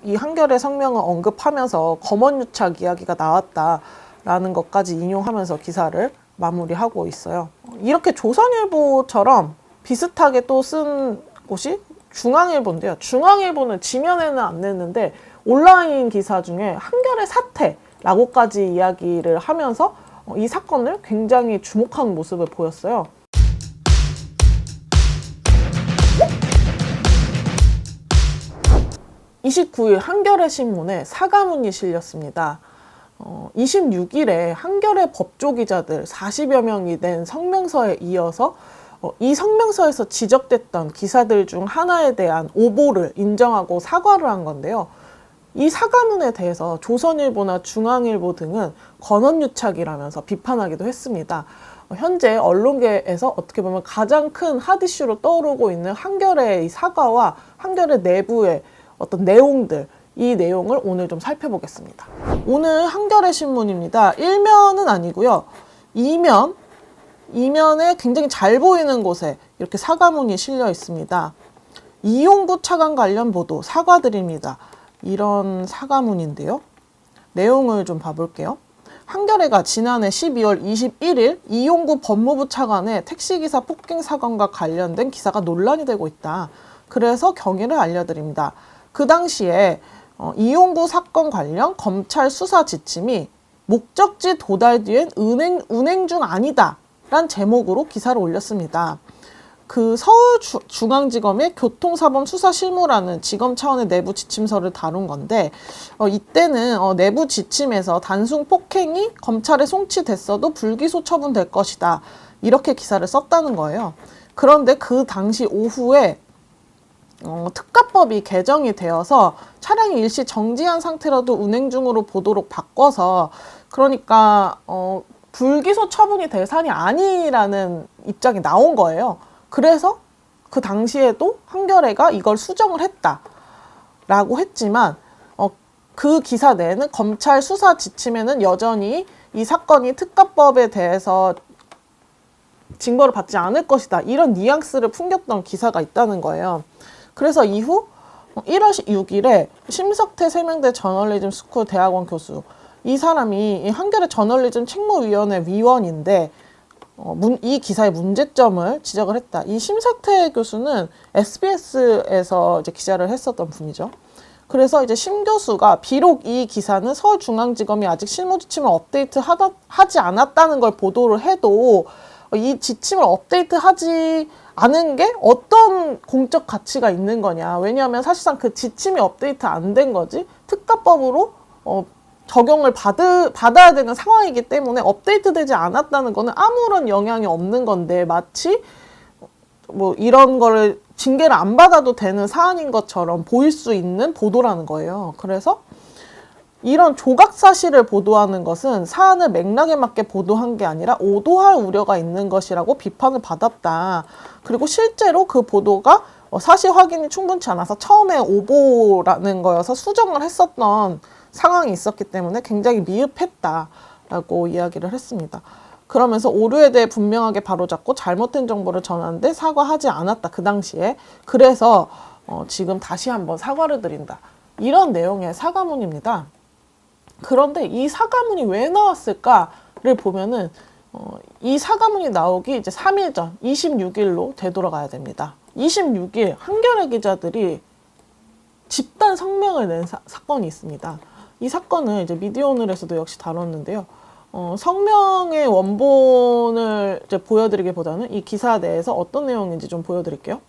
이 한겨레 성명을 언급하면서 검언유착 이야기가 나왔다라는 것까지 인용하면서 기사를 마무리하고 있어요. 이렇게 조선일보처럼 비슷하게 또 쓴 곳이 중앙일보인데요. 중앙일보는 지면에는 안 냈는데 온라인 기사 중에 한겨레 사태라고까지 이야기를 하면서 이 사건을 굉장히 주목한 모습을 보였어요. 29일 한겨레 신문에 사과문이 실렸습니다. 26일에 한겨레 법조 기자들 40여 명이 낸 성명서에 이어서 이 성명서에서 지적됐던 기사들 중 하나에 대한 오보를 인정하고 사과를 한 건데요. 이 사과문에 대해서 조선일보나 중앙일보 등은 권언유착이라면서 비판하기도 했습니다. 현재 언론계에서 어떻게 보면 가장 큰 핫이슈로 떠오르고 있는 한겨레의 사과와 한겨레 내부의 어떤 내용들, 이 내용을 오늘 좀 살펴보겠습니다. 오늘 한겨레 신문입니다. 1면은 아니고요. 2면에 굉장히 잘 보이는 곳에 이렇게 사과문이 실려 있습니다. 이용구 차관 관련 보도 사과드립니다. 이런 사과문인데요. 내용을 좀 봐볼게요. 한겨레가 지난해 12월 21일 이용구 법무부 차관의 택시기사 폭행 사건과 관련된 기사가 논란이 되고 있다. 그래서 경위를 알려드립니다. 그 당시에 이용구 사건 관련 검찰 수사 지침이 목적지 도달 뒤엔 운행 중 아니다 란 제목으로 기사를 올렸습니다. 그 서울중앙지검의 교통사범수사실무라는 지검 차원의 내부 지침서를 다룬 건데 이때는 내부 지침에서 단순 폭행이 검찰에 송치됐어도 불기소 처분될 것이다. 이렇게 기사를 썼다는 거예요. 그런데 그 당시 오후에 특가법이 개정이 되어서 차량이 일시 정지한 상태라도 운행 중으로 보도록 바꿔서 그러니까 불기소 처분이 될 사안이 아니라는 입장이 나온 거예요. 그래서 그 당시에도 한겨레가 이걸 수정을 했다라고 했지만 그 기사 내에는 검찰 수사 지침에는 여전히 이 사건이 특가법에 대해서 징벌을 받지 않을 것이다. 이런 뉘앙스를 풍겼던 기사가 있다는 거예요. 그래서 이후 1월 6일에 심석태 세명대 저널리즘 스쿨 대학원 교수, 이 사람이 한겨레 저널리즘 책무위원회 위원인데 이 기사의 문제점을 지적을 했다. 이 심석태 교수는 SBS에서 이제 기자를 했었던 분이죠. 그래서 이제 심 교수가 비록 이 기사는 서울중앙지검이 아직 실무 지침을 하지 않았다는 걸 보도를 해도 이 지침을 업데이트하지 않은 게 어떤 공적 가치가 있는 거냐. 왜냐하면 사실상 그 지침이 업데이트 안 된 거지 특가법으로 적용을 받아야 되는 상황이기 때문에 업데이트되지 않았다는 거는 아무런 영향이 없는 건데 마치 뭐 이런 거를 징계를 안 받아도 되는 사안인 것처럼 보일 수 있는 보도라는 거예요. 그래서 이런 조각 사실을 보도하는 것은 사안을 맥락에 맞게 보도한 게 아니라 오도할 우려가 있는 것이라고 비판을 받았다. 그리고 실제로 그 보도가 사실 확인이 충분치 않아서 처음에 오보라는 거여서 수정을 했었던 상황이 있었기 때문에 굉장히 미흡했다라고 이야기를 했습니다. 그러면서 오류에 대해 분명하게 바로잡고 잘못된 정보를 전하는데 사과하지 않았다. 그 당시에. 그래서 지금 다시 한번 사과를 드린다. 이런 내용의 사과문입니다. 그런데 이 사과문이 왜 나왔을까를 보면은 이 사과문이 나오기 이제 3일 전 26일로 되돌아가야 됩니다. 26일 한겨레 기자들이 집단 성명을 낸 사건이 있습니다. 이 사건은 이제 미디어오늘에서도 역시 다뤘는데요. 성명의 원본을 이제 보여드리기보다는 이 기사 내에서 어떤 내용인지 좀 보여드릴게요.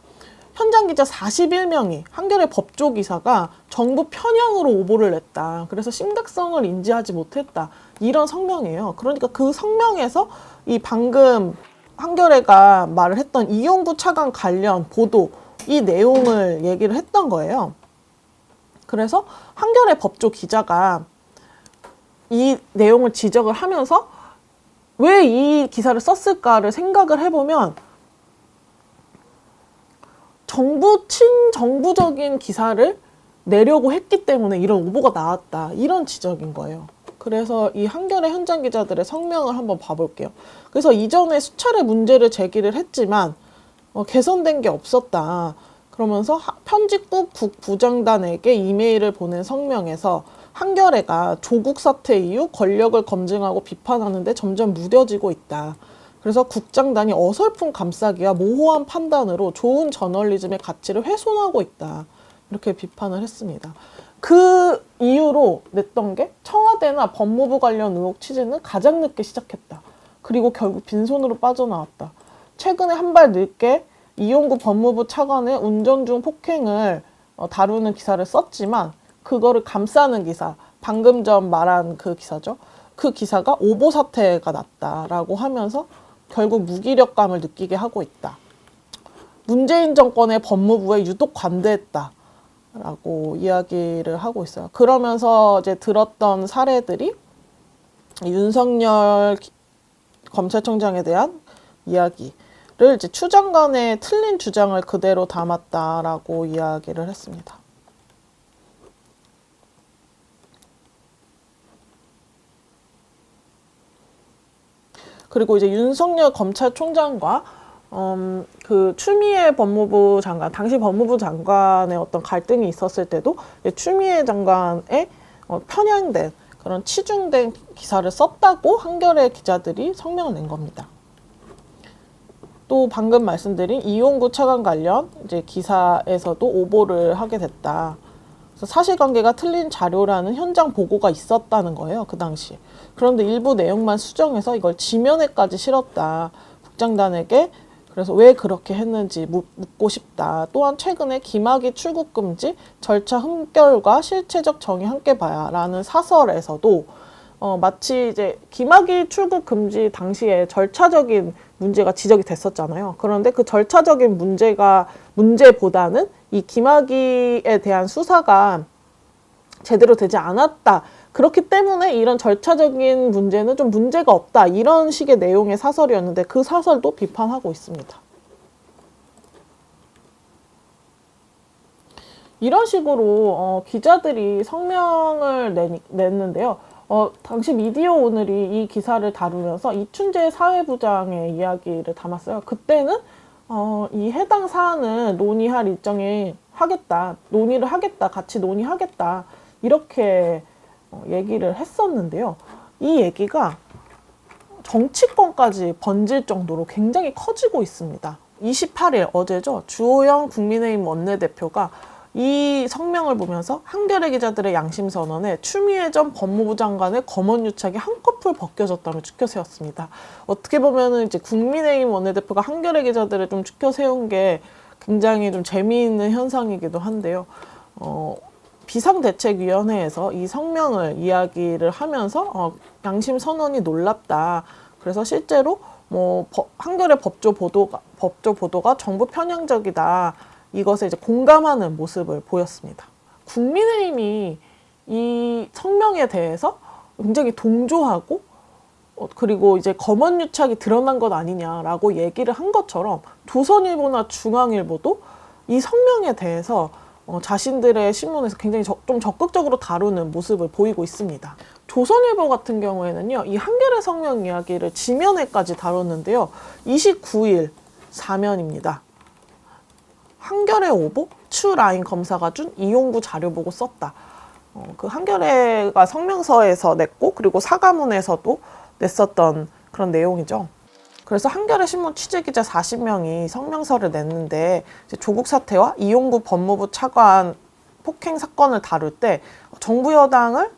현장 기자 41명이 한겨레 법조 기사가 정부 편향으로 오보를 냈다. 그래서 심각성을 인지하지 못했다. 이런 성명이에요. 그러니까 그 성명에서 이 방금 한겨레가 말을 했던 이용구 차관 관련 보도, 이 내용을 얘기를 했던 거예요. 그래서 한겨레 법조 기자가 이 내용을 지적을 하면서 왜 이 기사를 썼을까를 생각을 해보면 친정부적인 기사를 내려고 했기 때문에 이런 오보가 나왔다. 이런 지적인 거예요. 그래서 이 한겨레 현장 기자들의 성명을 한번 봐볼게요. 그래서 이전에 수차례 문제를 제기를 했지만 개선된 게 없었다. 그러면서 편집국 국부장단에게 이메일을 보낸 성명에서 한겨레가 조국 사태 이후 권력을 검증하고 비판하는데 점점 무뎌지고 있다. 그래서 국장단이 어설픈 감싸기와 모호한 판단으로 좋은 저널리즘의 가치를 훼손하고 있다. 이렇게 비판을 했습니다. 그 이유로 냈던 게 청와대나 법무부 관련 의혹 취재는 가장 늦게 시작했다. 그리고 결국 빈손으로 빠져나왔다. 최근에 한 발 늦게 이용구 법무부 차관의 운전 중 폭행을 다루는 기사를 썼지만 그거를 감싸는 기사, 방금 전 말한 그 기사죠. 그 기사가 오보 사태가 났다라고 하면서 결국 무기력감을 느끼게 하고 있다. 문재인 정권의 법무부에 유독 관대했다라고 이야기를 하고 있어요. 그러면서 이제 들었던 사례들이 윤석열 검찰총장에 대한 이야기를 이제 추 장관의 틀린 주장을 그대로 담았다라고 이야기를 했습니다. 그리고 이제 윤석열 검찰총장과 그 추미애 법무부 장관, 당시 법무부 장관의 어떤 갈등이 있었을 때도 추미애 장관의 편향된 그런 치중된 기사를 썼다고 한겨레 기자들이 성명을 낸 겁니다. 또 방금 말씀드린 이용구 차관 관련 이제 기사에서도 오보를 하게 됐다. 그래서 사실관계가 틀린 자료라는 현장 보고가 있었다는 거예요. 그 당시. 그런데 일부 내용만 수정해서 이걸 지면에까지 실었다. 국장단에게 그래서 왜 그렇게 했는지 묻고 싶다. 또한 최근에 김학의 출국 금지, 절차 흠결과 실체적 정의 함께 봐야 라는 사설에서도 마치 이제 김학의 출국 금지 당시에 절차적인 문제가 지적이 됐었잖아요. 그런데 그 절차적인 문제보다는 이 김학의에 대한 수사가 제대로 되지 않았다. 그렇기 때문에 이런 절차적인 문제는 좀 문제가 없다. 이런 식의 내용의 사설이었는데 그 사설도 비판하고 있습니다. 이런 식으로 기자들이 성명을 냈는데요. 당시 미디어 오늘이 이 기사를 다루면서 이춘재 사회부장의 이야기를 담았어요. 그때는 이 해당 사안을 논의할 일정에 논의를 하겠다, 같이 논의하겠다 이렇게 얘기를 했었는데요. 이 얘기가 정치권까지 번질 정도로 굉장히 커지고 있습니다. 28일 어제죠. 주호영 국민의힘 원내대표가 이 성명을 보면서 한겨레 기자들의 양심 선언에 추미애 전 법무부 장관의 검언유착이 한꺼풀 벗겨졌다며 추켜 세웠습니다. 어떻게 보면은 이제 국민의힘 원내대표가 한겨레 기자들을 좀 추켜 세운 게 굉장히 좀 재미있는 현상이기도 한데요. 비상대책위원회에서 이 성명을 이야기를 하면서 양심 선언이 놀랍다. 그래서 실제로 한겨레 법조 보도가 정부 편향적이다. 이것에 이제 공감하는 모습을 보였습니다. 국민의힘이 이 성명에 대해서 굉장히 동조하고 그리고 이제 검언유착이 드러난 것 아니냐라고 얘기를 한 것처럼 조선일보나 중앙일보도 이 성명에 대해서 자신들의 신문에서 굉장히 좀 적극적으로 다루는 모습을 보이고 있습니다. 조선일보 같은 경우에는요, 이 한겨레 성명 이야기를 지면에까지 다뤘는데요. 29일 사면입니다. 한겨레 오보, 추 라인 검사가 준 이용구 자료 보고 썼다. 그 한겨레가 성명서에서 냈고 그리고 사과문에서도 냈었던 그런 내용이죠. 그래서 한겨레 신문 취재기자 40명이 성명서를 냈는데 이제 조국 사태와 이용구 법무부 차관 폭행 사건을 다룰 때 정부 여당을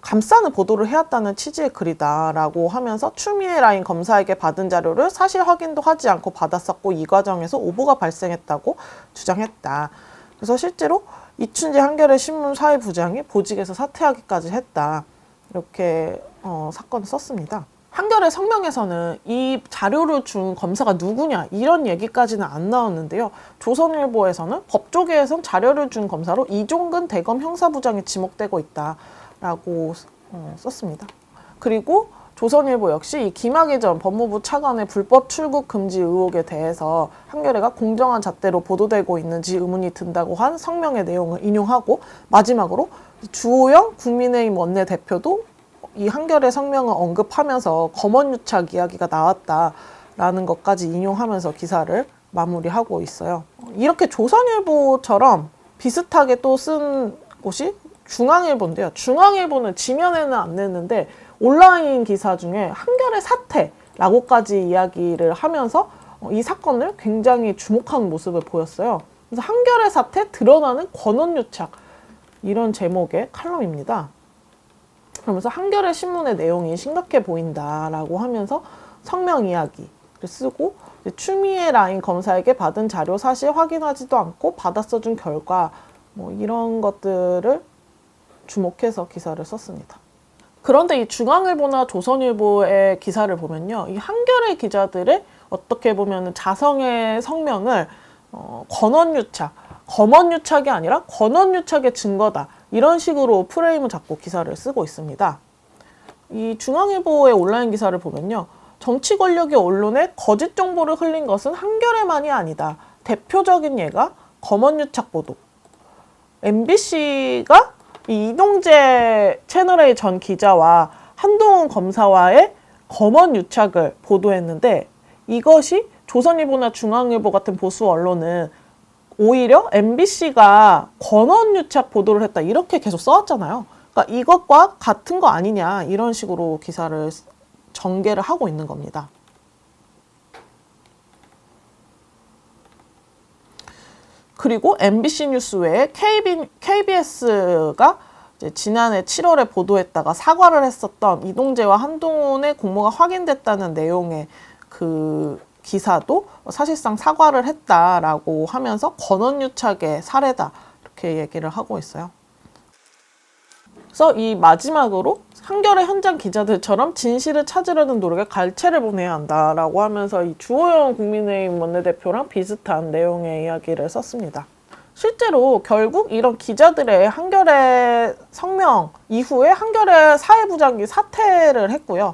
감싸는 보도를 해왔다는 취지의 글이다라고 하면서 추미애 라인 검사에게 받은 자료를 사실 확인도 하지 않고 받았었고 이 과정에서 오보가 발생했다고 주장했다. 그래서 실제로 이춘재 한겨레 신문 사회부장이 보직에서 사퇴하기까지 했다. 이렇게 사건을 썼습니다. 한겨레 성명에서는 이 자료를 준 검사가 누구냐 이런 얘기까지는 안 나왔는데요. 조선일보에서는 법조계에선 자료를 준 검사로 이종근 대검 형사부장이 지목되고 있다라고 썼습니다. 그리고 조선일보 역시 이 김학의 전 법무부 차관의 불법 출국 금지 의혹에 대해서 한겨레가 공정한 잣대로 보도되고 있는지 의문이 든다고 한 성명의 내용을 인용하고 마지막으로 주호영 국민의힘 원내대표도 이 한겨레 성명을 언급하면서 검언유착 이야기가 나왔다라는 것까지 인용하면서 기사를 마무리하고 있어요. 이렇게 조선일보처럼 비슷하게 또 쓴 곳이 중앙일보인데요. 중앙일보는 지면에는 안 냈는데 온라인 기사 중에 한겨레 사태라고까지 이야기를 하면서 이 사건을 굉장히 주목한 모습을 보였어요. 그래서 한겨레 사태 드러나는 권언유착, 이런 제목의 칼럼입니다. 그러면서 한겨레 신문의 내용이 심각해 보인다라고 하면서 성명 이야기를 쓰고, 추미애 라인 검사에게 받은 자료 사실 확인하지도 않고 받아 써준 결과, 이런 것들을 주목해서 기사를 썼습니다. 그런데 이 중앙일보나 조선일보의 기사를 보면요, 이 한겨레 기자들의 어떻게 보면 자성의 성명을 권언유착, 검언유착이 아니라 권언유착의 증거다, 이런 식으로 프레임을 잡고 기사를 쓰고 있습니다. 이 중앙일보의 온라인 기사를 보면요, 정치 권력이 언론에 거짓 정보를 흘린 것은 한겨레만이 아니다. 대표적인 예가 검언유착 보도. MBC가 이 이동재 채널A 전 기자와 한동훈 검사와의 검언유착을 보도했는데, 이것이 조선일보나 중앙일보 같은 보수 언론은 오히려 MBC가 권언유착 보도를 했다, 이렇게 계속 써왔잖아요. 그러니까 이것과 같은 거 아니냐, 이런 식으로 기사를 전개를 하고 있는 겁니다. 그리고 MBC 뉴스 외에 KBS가 지난해 7월에 보도했다가 사과를 했었던 이동재와 한동훈의 공모가 확인됐다는 내용의 그 기사도 사실상 사과를 했다라고 하면서 권언유착의 사례다, 이렇게 얘기를 하고 있어요. 그래서 이 마지막으로 한겨레 현장 기자들처럼 진실을 찾으려는 노력에 갈채를 보내야 한다라고 하면서 이 주호영 국민의힘 원내대표랑 비슷한 내용의 이야기를 썼습니다. 실제로 결국 이런 기자들의 한겨레 성명 이후에 한겨레 사회부장이 사퇴를 했고요.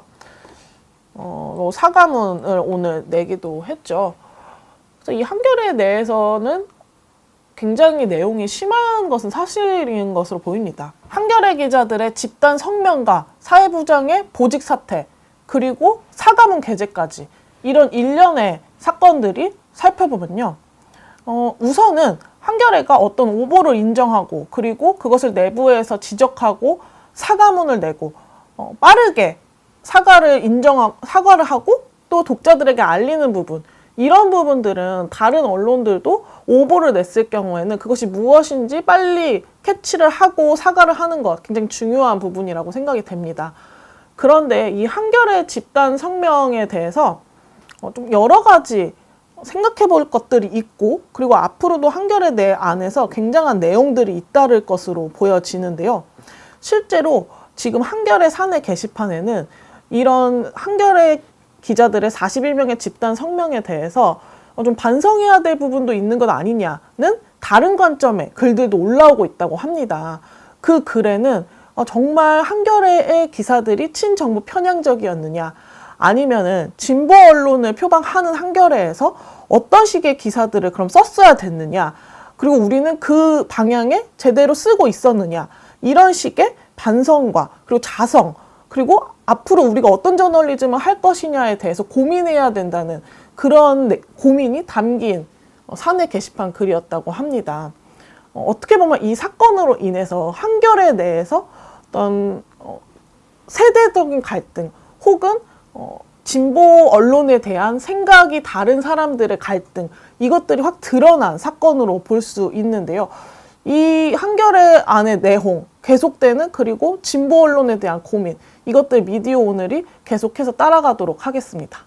사과문을 오늘 내기도 했죠. 그래서 이 한겨레 내에서는 굉장히 내용이 심한 것은 사실인 것으로 보입니다. 한겨레 기자들의 집단 성명과 사회부장의 보직 사퇴, 그리고 사과문 게재까지, 이런 일련의 사건들이 살펴보면요, 우선은 한겨레가 어떤 오보를 인정하고, 그리고 그것을 내부에서 지적하고 사과문을 내고, 빠르게 사과를 하고 또 독자들에게 알리는 부분, 이런 부분들은 다른 언론들도 오보를 냈을 경우에는 그것이 무엇인지 빨리 캐치를 하고 사과를 하는 것, 굉장히 중요한 부분이라고 생각이 됩니다. 그런데 이 한겨레 집단 성명에 대해서 좀 여러 가지 생각해 볼 것들이 있고, 그리고 앞으로도 한겨레 내 안에서 굉장한 내용들이 잇따를 것으로 보여지는데요. 실제로 지금 한겨레 사내 게시판에는 이런 한겨레 기자들의 41명의 집단 성명에 대해서 좀 반성해야 될 부분도 있는 것 아니냐는 다른 관점의 글들도 올라오고 있다고 합니다. 그 글에는 정말 한겨레의 기사들이 친정부 편향적이었느냐, 아니면은 진보 언론을 표방하는 한겨레에서 어떤 식의 기사들을 그럼 썼어야 됐느냐, 그리고 우리는 그 방향에 제대로 쓰고 있었느냐, 이런 식의 반성과 그리고 자성, 그리고 앞으로 우리가 어떤 저널리즘을 할 것이냐에 대해서 고민해야 된다는 그런 고민이 담긴 사내 게시판 글이었다고 합니다. 어떻게 보면 이 사건으로 인해서 한겨레 내에서 어떤 세대적인 갈등, 혹은 진보 언론에 대한 생각이 다른 사람들의 갈등, 이것들이 확 드러난 사건으로 볼 수 있는데요. 이 한겨레 안의 내용, 계속되는, 그리고 진보 언론에 대한 고민, 이것들 미디어 오늘이 계속해서 따라가도록 하겠습니다.